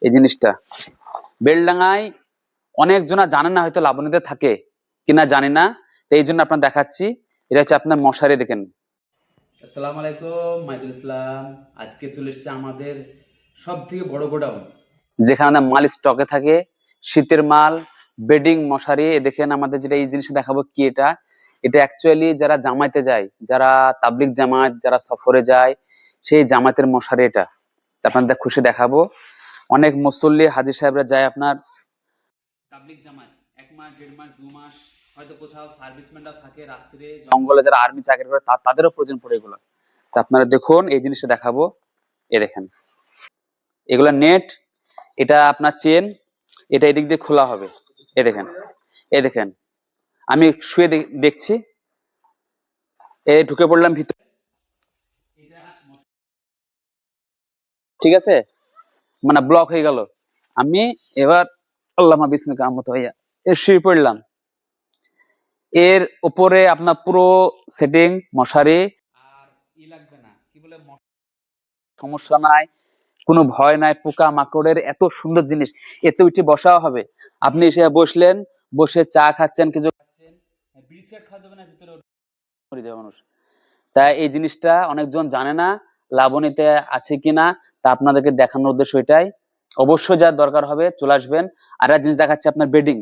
এই জিনিসটা বেলডাঙ্গায় অনেক জনা জানে না, হয়তো লাবণীতে থাকে কিনা জানি না, এই জন্য আপনার দেখাচ্ছি। এটা হচ্ছে আপনার মশারি, দেখেন। আসসালামু আলাইকুম, মাইদুল ইসলাম। আজকে চলে এসেছে আমাদের সব থেকে বড় গোডাউন, যেখানে মাল স্টকে থাকে, শীতের মাল, বেডিং মশারি। দেখেন আমাদের যেটা এই জিনিসটা দেখাবো কি, এটা এটা অ্যাকচুয়ালি যারা জামাইতে যায়, যারা তাবলিগ জামাত, যারা সফরে যায়, সেই জামাতের মশারি। এটা আপনাদের খুশি দেখাবো। অনেক মুসল্লি হাজির সাহেবরা যায় আপনার তাবলিগ জামাত, 1 মাস 1.5 মাস 2 মাস, হয়তো কোথাও সার্ভিসম্যানরা থাকে রাত্রে, জঙ্গলে যারা আর্মি চাকরি করে তাদেরও প্রয়োজন পড়ে এগুলো। তা আপনারা দেখুন, এই জিনিসটা দেখাবো। এ দেখেন, এগুলা নেট, এটা আপনার চেন, এটা এদিক দিয়ে খোলা হবে। এ দেখেন, এ দেখেন, আমি শুয়ে দেখছি। এ ঢুকে পড়লাম ভিতরে, ঠিক আছে, মানে ব্লক হয়ে গেল। আমি এবার আল্লামা বিসমিকা আমত হইয়া শুয়ে পড়লাম। এর উপরে আপনার পুরো সেটিং মশারি, আর লাগবে না, কি বলে, সমস্যা নাই, কোনো ভয় নাই, পোকা মাকড়ের এত সুন্দর জিনিস। এতে উঠে বসাও হবে, আপনি এসে বসলেন, বসে চা খাচ্ছেন, কিছু খাচ্ছেন, বিড়ি খাওয়া যাবে না ভিতরে, মরে যাবে মানুষ। তাই এই জিনিসটা অনেকজন জানে না লাবণীতে আছে কিনা, তা আপনাদেরকে দেখানোর উদ্দেশ্য এটাই। অবশ্যই যার দরকার হবে চলে আসবেন। আর একটা জিনিস দেখাচ্ছি আপনার, বেডিং।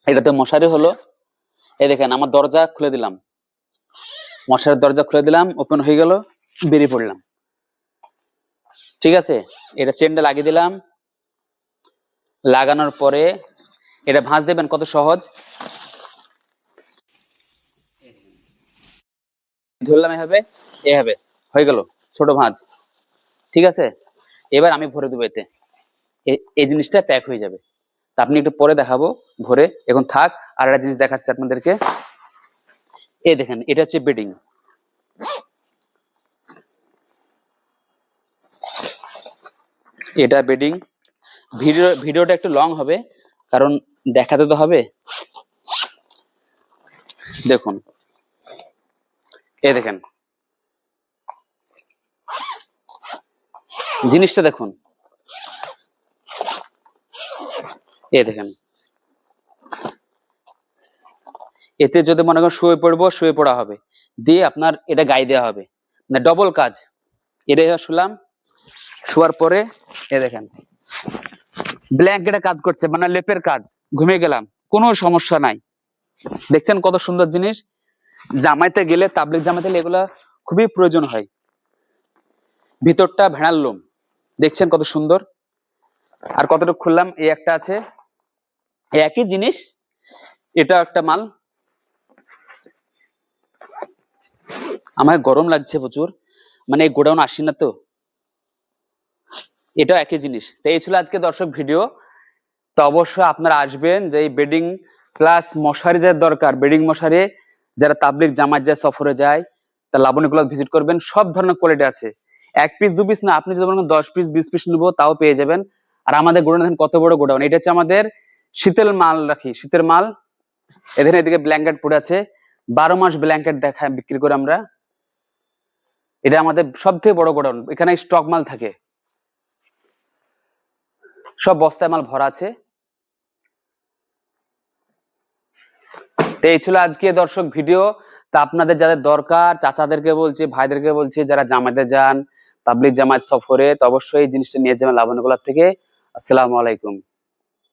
এটা তো মশারি হলো, এই দেখেন আমার দরজা খুলে দিলাম, মশারির দরজা খুলে দিলাম, ওপেন হয়ে গেল, বেরিয়ে পড়লাম, ঠিক আছে। এটা চেনটা লাগিয়ে দিলাম, লাগানোর পরে এটা ভাঁজ দেবেন, কত সহজ। ধরলাম এভাবে, এভাবে হয়ে গেল ছোট ভাঁজ, ঠিক আছে। এবার আমি ভরে দেবো এতে, এই জিনিসটা প্যাক হয়ে যাবে। তা আপনি একটু পরে দেখাবো ভরে, এখন থাক। আর একটা জিনিস দেখাচ্ছি আপনাদেরকে, এই দেখেন, এটা হচ্ছে বেডিং। এটা বেডিং। ভিডিওটা একটু লং হবে, কারণ দেখাতে তো হবে। দেখুন, এই দেখেন জিনিসটা, দেখুন, এই দেখেন। এতে যদি মনে করেন শুয়ে পড়বো, শুয়ে পড়া হবে, দিয়ে আপনার এটা গায়ে দেওয়া হবে, না ডবল কাজ। এটা শুলাম, শোয়ার পরে এ দেখেন ব্ল্যাঙ্কেটে কাজ করছে, মানে লেপের কাজ, ঘুমিয়ে গেলাম, কোনো সমস্যা নাই। দেখছেন কত সুন্দর জিনিস। জামাইতে গেলে, তাবলিগ জামাইতে গেলে এগুলা খুবই প্রয়োজন হয়। ভিতরটা ভেড়ার লোম, দেখছেন কত সুন্দর। আর কতটুকু খুললাম, এই একটা আছে, একই জিনিস, এটা একটা মাল। আমার গরম লাগছে প্রচুর, মানে এই গোডাউন আসি না তো, এটা একই জিনিস। তো এই ছিল আজকে দর্শক ভিডিও। তো অবশ্যই আপনারা আসবেন, যে এই বেডিং প্লাস মশারি যার দরকার, বেডিং মশারি, যারা তাবলিগ জামাত যায়, সফরে যায়, তা লাবণী ক্লাব ভিজিট করবেন। সব ধরনের কোয়ালিটি আছে, 1 পিস 2 পিস না, আপনি যদি বলেন 10 পিস 20 পিস নেবো তাও পেয়ে যাবেন। আর আমাদের গোডাউন দেখেন কত বড় গোডাউন। এটা হচ্ছে আমাদের শীতের মাল রাখি, শীতের মাল। এখানে এদিকে ব্ল্যাঙ্কেট পড়ে আছে, 12 মাস ব্ল্যাঙ্কেট দেখায় বিক্রি করে আমরা। এটা আমাদের সব থেকে বড় গোডাউন, এখানে স্টক মাল থাকে, সব বস্তায় মাল ভরা আছে। তো এই ছিল আজকে দর্শক ভিডিও। তা আপনাদের যাদের দরকার, চাচাদেরকে বলছি, ভাইদেরকে বলছি, যারা জামাতে যান, তাবলিগ জামাত সফরে, তো অবশ্যই এই জিনিসটা নিয়ে যাবেন লাবণী ক্লাব থেকে। আসসালামু আলাইকুম।